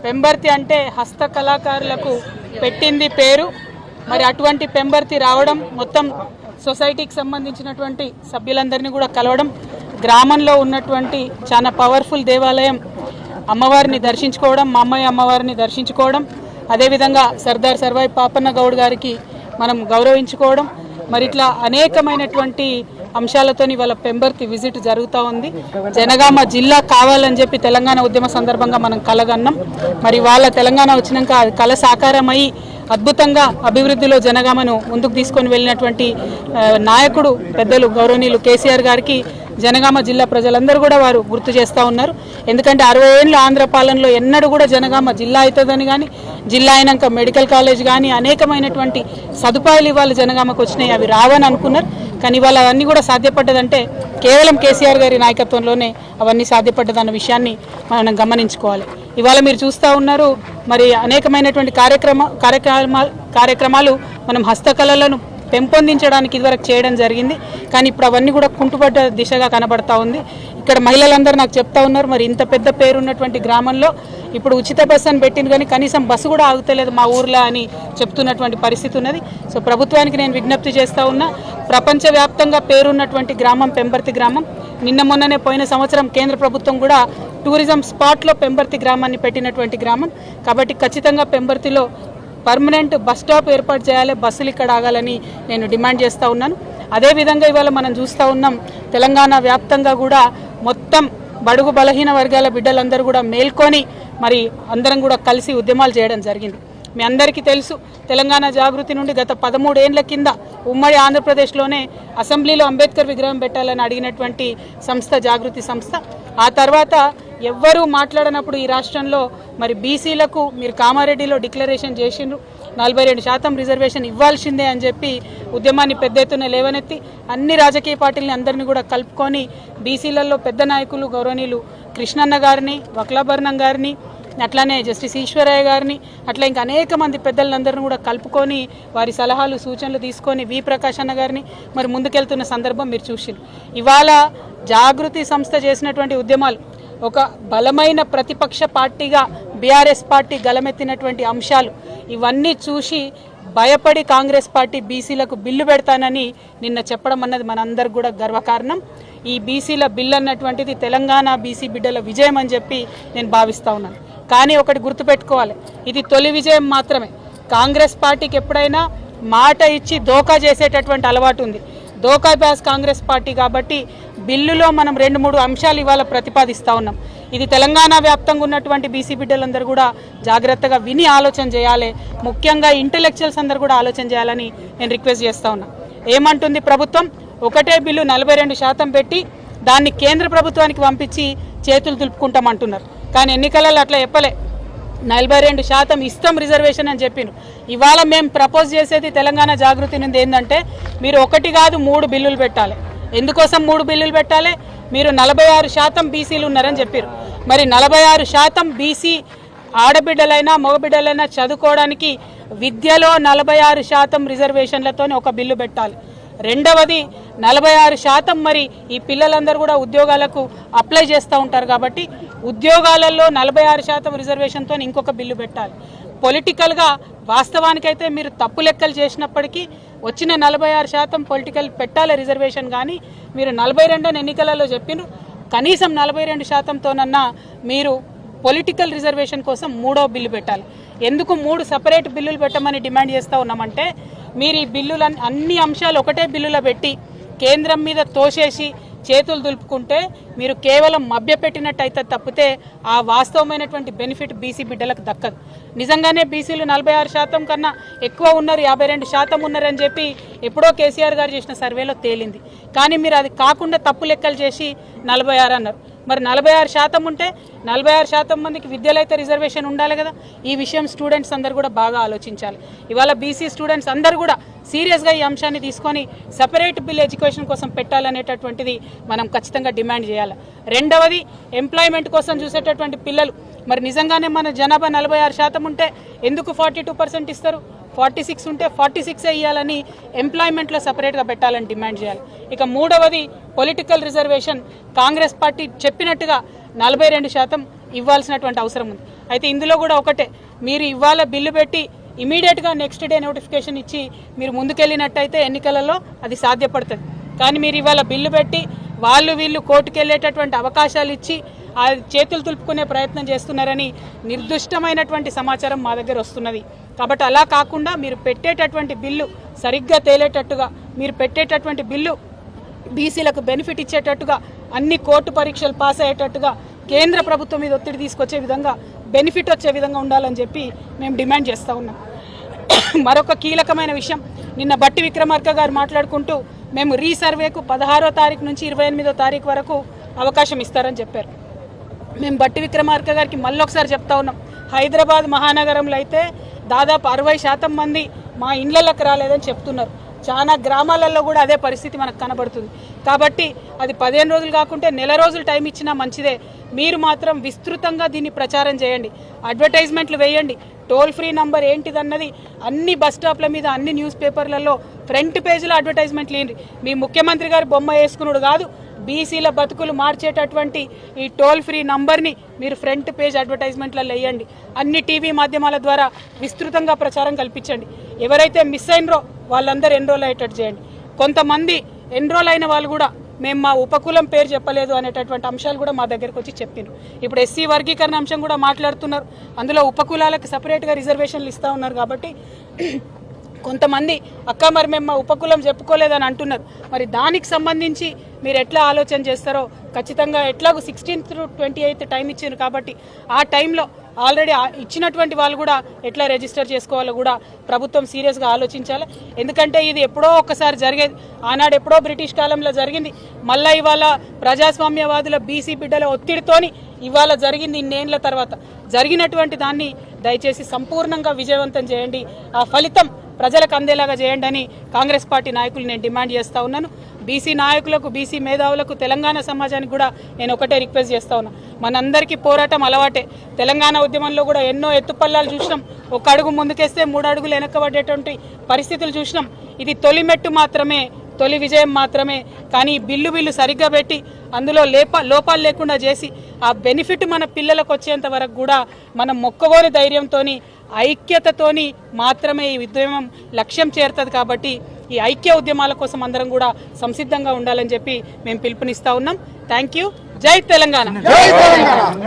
పెంబర్తి అంటే హస్త కళాకారులకు పెట్టింది పేరు. మరి అటువంటి పెంబర్తి రావడం, మొత్తం సొసైటీకి సంబంధించినటువంటి సభ్యులందరినీ కూడా కలవడం, గ్రామంలో ఉన్నటువంటి చాలా పవర్ఫుల్ దేవాలయం అమ్మవారిని దర్శించుకోవడం, మా అమ్మయ్య అమ్మవారిని దర్శించుకోవడం, అదేవిధంగా సర్దార్ సర్వాయి పాపన్న గౌడ్ గారికి మనం గౌరవించుకోవడం, మరి ఇట్లా అనేకమైనటువంటి అంశాలతోని వాళ్ళ పెంబర్తి విజిట్ జరుగుతూ ఉంది. జనగామ జిల్లా కావాలని చెప్పి తెలంగాణ ఉద్యమ సందర్భంగా మనం కలగన్నాం. మరి వాళ్ళ తెలంగాణ వచ్చినాక కళ సాకారమై అద్భుతంగా అభివృద్ధిలో జనగామను ముందుకు తీసుకొని వెళ్ళినటువంటి నాయకుడు పెద్దలు గౌరవనీయులు కేసీఆర్ గారికి జనగామ జిల్లా ప్రజలందరూ కూడా వారు గుర్తు చేస్తూ ఉన్నారు. ఎందుకంటే 60 ఏళ్ళు ఆంధ్ర పాలనలో ఎన్నడూ కూడా జనగామ జిల్లా అవుతుందని కానీ, జిల్లా అయినాక మెడికల్ కాలేజ్ కానీ అనేకమైనటువంటి సదుపాయాలు ఇవాళ జనగామకు వచ్చినాయి. అవి రావని అనుకున్నారు, కానీ ఇవాళ అవన్నీ కూడా సాధ్యపడ్డదంటే కేవలం కేసీఆర్ గారి నాయకత్వంలోనే అవన్నీ సాధ్యపడ్డదన్న విషయాన్ని మనం గమనించుకోవాలి. ఇవాళ మీరు చూస్తూ ఉన్నారు, మరి అనేకమైనటువంటి కార్యక్రమాలు మనం హస్తకళలను పెంపొందించడానికి ఇదివరకు చేయడం జరిగింది. కానీ ఇప్పుడు అవన్నీ కూడా కుంటుపడ్డ దిశగా కనబడతా ఉంది. ఇక్కడ మహిళలందరూ నాకు చెప్తా ఉన్నారు, మరి ఇంత పెద్ద పేరున్నటువంటి గ్రామంలో ఇప్పుడు ఉచిత బస్సు అని పెట్టింది, కానీ కనీసం బస్సు కూడా ఆగుతలేదు మా ఊర్లో అని చెప్తున్నటువంటి పరిస్థితి ఉన్నది. సో ప్రభుత్వానికి నేను విజ్ఞప్తి చేస్తూ ఉన్నా, ప్రపంచవ్యాప్తంగా పేరున్నటువంటి గ్రామం పెంబర్తి గ్రామం. నిన్న మొన్ననే పోయిన సంవత్సరం కేంద్ర ప్రభుత్వం కూడా టూరిజం స్పాట్లో పెంబర్తి గ్రామాన్ని పెట్టినటువంటి గ్రామం. కాబట్టి ఖచ్చితంగా పెంబర్తిలో పర్మనెంట్ బస్ స్టాప్ ఏర్పాటు చేయాలి, బస్సులు ఇక్కడ ఆగాలని నేను డిమాండ్ చేస్తూ ఉన్నాను. అదేవిధంగా ఇవాళ మనం చూస్తూ ఉన్నాం, తెలంగాణ వ్యాప్తంగా కూడా మొత్తం బడుగు బలహీన వర్గాల బిడ్డలందరూ కూడా మేల్కొని మరి అందరం కూడా కలిసి ఉద్యమాలు చేయడం జరిగింది. మీ అందరికీ తెలుసు, తెలంగాణ జాగృతి నుండి గత 13 ఏళ్ల కింద ఉమ్మడి ఆంధ్రప్రదేశ్లోనే అసెంబ్లీలో అంబేద్కర్ విగ్రహం పెట్టాలని అడిగినటువంటి సంస్థ జాగృతి సంస్థ. ఆ తర్వాత ఎవ్వరూ మాట్లాడనప్పుడు ఈ రాష్ట్రంలో మరి బీసీలకు మీరు కామారెడ్డిలో డిక్లరేషన్ చేసిండ్రు, 42% రిజర్వేషన్ ఇవ్వాల్సిందే అని చెప్పి ఉద్యమాన్ని పెద్ద ఎత్తున లేవనెత్తి అన్ని రాజకీయ పార్టీలని అందరినీ కూడా కలుపుకొని బీసీలలో పెద్ద నాయకులు గౌరవనీయులు కృష్ణన్న గారిని, వక్లాభరణం గారిని, అట్లానే జస్టిస్ ఈశ్వరయ్య గారిని, అట్లా ఇంకా అనేక మంది పెద్దలందరినీ కూడా కలుపుకొని వారి సలహాలు సూచనలు తీసుకొని వి ప్రకాష్ అన్న గారిని మరి ముందుకెళ్తున్న సందర్భం మీరు చూసిండ్రు. ఇవాళ జాగృతి సంస్థ చేసినటువంటి ఉద్యమాలు ఒక బలమైన ప్రతిపక్ష పార్టీగా బీఆర్ఎస్ పార్టీ గలమెత్తినటువంటి అంశాలు ఇవన్నీ చూసి భయపడి కాంగ్రెస్ పార్టీ బీసీలకు బిల్లు పెడతానని నిన్న చెప్పడం అన్నది మనందరికి కూడా గర్వకారణం. ఈ బీసీల బిల్లు అన్నటువంటిది తెలంగాణ బీసీ బిడ్డల విజయం అని చెప్పి నేను భావిస్తూ ఉన్నాను. కానీ ఒకటి గుర్తుపెట్టుకోవాలి, ఇది తొలి విజయం మాత్రమే. కాంగ్రెస్ పార్టీకి ఎప్పుడైనా మాట ఇచ్చి దోకా చేసేటటువంటి అలవాటు ఉంది. దోకా బ్యాస్ కాంగ్రెస్ పార్టీ కాబట్టి బిల్లులో మనం 2-3 అంశాలు ఇవాళ ప్రతిపాదిస్తూ ఉన్నాం. ఇది తెలంగాణ వ్యాప్తంగా ఉన్నటువంటి బీసీ బిడ్డలందరూ కూడా జాగ్రత్తగా విని ఆలోచన చేయాలి. ముఖ్యంగా ఇంటెలెక్చువల్స్ అందరూ కూడా ఆలోచన చేయాలని నేను రిక్వెస్ట్ చేస్తూ ఉన్నా. ఏమంటుంది ప్రభుత్వం? ఒకటే బిల్లు 42% పెట్టి దాన్ని కేంద్ర ప్రభుత్వానికి పంపించి చేతులు దులుపుకుంటామంటున్నారు. కానీ ఎన్నికలలో అట్లా చెప్పలే, 42% ఇస్తాం రిజర్వేషన్ అని చెప్పిండ్రు. ఇవాళ మేము ప్రపోజ్ చేసేది తెలంగాణ జాగృతి నుండి ఏంటంటే, మీరు 1 కాదు 3 బిల్లులు పెట్టాలి. ఎందుకోసం 3 బిల్లులు పెట్టాలి? మీరు 46% బీసీలు ఉన్నారని చెప్పారు. మరి 46% బీసీ ఆడబిడ్డలైనా మగబిడ్డలైనా చదువుకోవడానికి విద్యలో 46% రిజర్వేషన్లతో ఒక బిల్లు పెట్టాలి. రెండవది 46% మరి ఈ పిల్లలందరూ కూడా ఉద్యోగాలకు అప్లై చేస్తూ ఉంటారు కాబట్టి ఉద్యోగాలలో 46% రిజర్వేషన్తో ఇంకొక బిల్లు పెట్టాలి. పొలిటికల్గా వాస్తవానికైతే మీరు తప్పు లెక్కలు చేసినప్పటికీ వచ్చిన 46% పొలిటికల్ పెట్టాలి రిజర్వేషన్. కానీ మీరు 42 ఎన్నికలలో చెప్పినారు, కనీసం 42%తోనన్నా మీరు పొలిటికల్ రిజర్వేషన్ కోసం 3వ బిల్లు పెట్టాలి. ఎందుకు 3 సపరేట్ బిల్లులు పెట్టమని డిమాండ్ చేస్తూ ఉన్నామంటే, మీరు ఈ బిల్లులు అన్ని అంశాలు ఒకటే బిల్లులో పెట్టి కేంద్రం మీద తోసేసి చేతులు దులుపుకుంటే మీరు కేవలం మభ్యపెట్టినట్టయితే తప్పితే ఆ వాస్తవమైనటువంటి బెనిఫిట్ బీసీ బిడ్డలకు దక్కదు. నిజంగానే బీసీలు 46% కన్నా ఎక్కువ ఉన్నారు, 52% ఉన్నారని చెప్పి ఎప్పుడో కేసీఆర్ గారు చేసిన సర్వేలో తేలింది. కానీ మీరు అది కాకుండా తప్పు లెక్కలు చేసి 46 అన్నారు. మరి 46% ఉంటే 46% మందికి విద్యలో అయితే రిజర్వేషన్ ఉండాలి కదా. ఈ విషయం స్టూడెంట్స్ అందరూ కూడా బాగా ఆలోచించాలి. ఇవాళ బీసీ స్టూడెంట్స్ అందరూ కూడా సీరియస్గా ఈ అంశాన్ని తీసుకొని సపరేట్ బిల్ ఎడ్యుకేషన్ కోసం పెట్టాలనేటటువంటిది మనం ఖచ్చితంగా డిమాండ్ చేయాలి. రెండవది ఎంప్లాయ్మెంట్ కోసం చూసేటటువంటి పిల్లలు, మరి నిజంగానే మన జనాభా 46% ఉంటే ఎందుకు 42% ఇస్తారు? 46 ఉంటే 46 ఇవ్వాలని ఎంప్లాయ్మెంట్లో సపరేట్గా పెట్టాలని డిమాండ్ చేయాలి. ఇక మూడవది పొలిటికల్ రిజర్వేషన్. కాంగ్రెస్ పార్టీ చెప్పినట్టుగా 42% ఇవ్వాల్సినటువంటి అవసరం ఉంది. అయితే ఇందులో కూడా ఒకటే, మీరు ఇవాళ బిల్లు పెట్టి ఇమీడియట్గా నెక్స్ట్ డే నోటిఫికేషన్ ఇచ్చి మీరు ముందుకెళ్ళినట్టయితే ఎన్నికలలో అది సాధ్యపడుతుంది. కానీ మీరు ఇవాళ బిల్లు పెట్టి వీళ్ళు కోర్టుకు వెళ్ళేటటువంటి అవకాశాలు ఇచ్చి ఆ చేతులు తులుపుకునే ప్రయత్నం చేస్తున్నారని నిర్దిష్టమైనటువంటి సమాచారం మా దగ్గర వస్తున్నది. కాబట్టి అలా కాకుండా మీరు పెట్టేటటువంటి బిల్లు సరిగ్గా తేలేటట్టుగా, మీరు పెట్టేటటువంటి బిల్లు బీసీలకు బెనిఫిట్ ఇచ్చేటట్టుగా, అన్ని కోర్టు పరీక్షలు పాస్ అయ్యేటట్టుగా, కేంద్ర ప్రభుత్వం మీద ఒత్తిడి తీసుకొచ్చే విధంగా, బెనిఫిట్ వచ్చే విధంగా ఉండాలని చెప్పి మేము డిమాండ్ చేస్తూ ఉన్నాం. మరొక కీలకమైన విషయం, నిన్న బట్టి విక్రమార్క గారు మాట్లాడుకుంటూ మేము రీసర్వేకు 16వ తారీఖు నుంచి 28వ తారీఖు వరకు అవకాశం ఇస్తారని చెప్పారు. మేము బట్టి విక్రమార్క గారికి మళ్ళొకసారి చెప్తా ఉన్నాం, హైదరాబాద్ మహానగరంలో అయితే దాదాపు 60% మంది మా ఇళ్లలోకి రాలేదని చెప్తున్నారు. చాలా గ్రామాలలో కూడా అదే పరిస్థితి మనకు కనబడుతుంది. కాబట్టి అది 15 రోజులు కాకుంటే నెల రోజులు టైం ఇచ్చినా మంచిదే. మీరు మాత్రం విస్తృతంగా దీన్ని ప్రచారం చేయండి, అడ్వర్టైజ్మెంట్లు వేయండి. టోల్ ఫ్రీ నంబర్ ఏంటిదన్నది అన్ని బస్ స్టాప్ల మీద, అన్ని న్యూస్ పేపర్లలో ఫ్రంట్ పేజీలో అడ్వర్టైజ్మెంట్లు వేయండి. మీ ముఖ్యమంత్రి గారు బొమ్మ వేసుకున్నాడు కాదు, బీసీల బతుకులు మార్చేటటువంటి ఈ టోల్ ఫ్రీ నంబర్ని మీరు ఫ్రంట్ పేజ్ అడ్వర్టైజ్మెంట్లలో వేయండి. అన్ని టీవీ మాధ్యమాల ద్వారా విస్తృతంగా ప్రచారం కల్పించండి. ఎవరైతే మిస్ అయినరో వాళ్ళందరూ ఎన్రోల్ అయ్యేటట్టు చేయండి. కొంతమంది ఎన్రోల్ అయిన వాళ్ళు కూడా మేము మా ఉపకులం పేరు చెప్పలేదు అనేటటువంటి అంశాలు కూడా మా దగ్గరకు వచ్చి చెప్పినారు. ఇప్పుడు ఎస్సీ వర్గీకరణ అంశం కూడా మాట్లాడుతున్నారు, అందులో ఉపకులాలకు సపరేట్గా రిజర్వేషన్లు ఇస్తూ ఉన్నారు. కాబట్టి కొంతమంది అక్క మరి మేము మా ఉపకులం చెప్పుకోలేదని అంటున్నారు. మరి దానికి సంబంధించి మీరు ఎట్లా ఆలోచన చేస్తారో ఖచ్చితంగా, ఎట్లాగో 16th to 28th టైం ఇచ్చారు కాబట్టి ఆ టైంలో ఆల్రెడీ ఇచ్చినటువంటి వాళ్ళు కూడా ఎట్లా రిజిస్టర్ చేసుకోవాలో కూడా ప్రభుత్వం సీరియస్గా ఆలోచించాలి. ఎందుకంటే ఇది ఎప్పుడో ఒకసారి జరిగేది, ఆనాడు ఎప్పుడో బ్రిటిష్ కాలంలో జరిగింది. మళ్ళీ ఇవాళ ప్రజాస్వామ్యవాదుల బీసీ బిడ్డల ఒత్తిడితోని ఇవాళ జరిగింది. ఇన్నేళ్ల తర్వాత జరిగినటువంటి దాన్ని దయచేసి సంపూర్ణంగా విజయవంతం చేయండి, ఆ ఫలితం ప్రజలకు అందేలాగా చేయండి అని కాంగ్రెస్ పార్టీ నాయకులు నేను డిమాండ్ చేస్తూ ఉన్నాను. బీసీ నాయకులకు, బీసీ మేధావులకు, తెలంగాణ సమాజానికి కూడా నేను ఒకటే రిక్వెస్ట్ చేస్తూ ఉన్నాను, మనందరికీ పోరాటం అలవాటే. తెలంగాణ ఉద్యమంలో కూడా ఎన్నో ఎత్తుపల్లాలు చూసినాం, ఒక అడుగు ముందుకేస్తే 3 అడుగులు వెనక్కబడేటువంటి పరిస్థితులు చూసినాం. ఇది తొలి మెట్టు మాత్రమే, తొలి విజయం మాత్రమే. కానీ బిల్లు సరిగ్గా పెట్టి అందులో లోపాలు లేకుండా చేసి ఆ బెనిఫిట్ మన పిల్లలకు వచ్చేంత వరకు కూడా మనం మొక్కగోని ధైర్యంతోని, ఐక్యతతోని మాత్రమే ఈ ఉద్యమం లక్ష్యం చేరుతుంది. కాబట్టి ఈ ఐక్య ఉద్యమాల కోసం అందరం కూడా సంసిద్ధంగా ఉండాలని చెప్పి మేము పిలుపునిస్తా ఉన్నాం. Thank you. జై తెలంగాణ.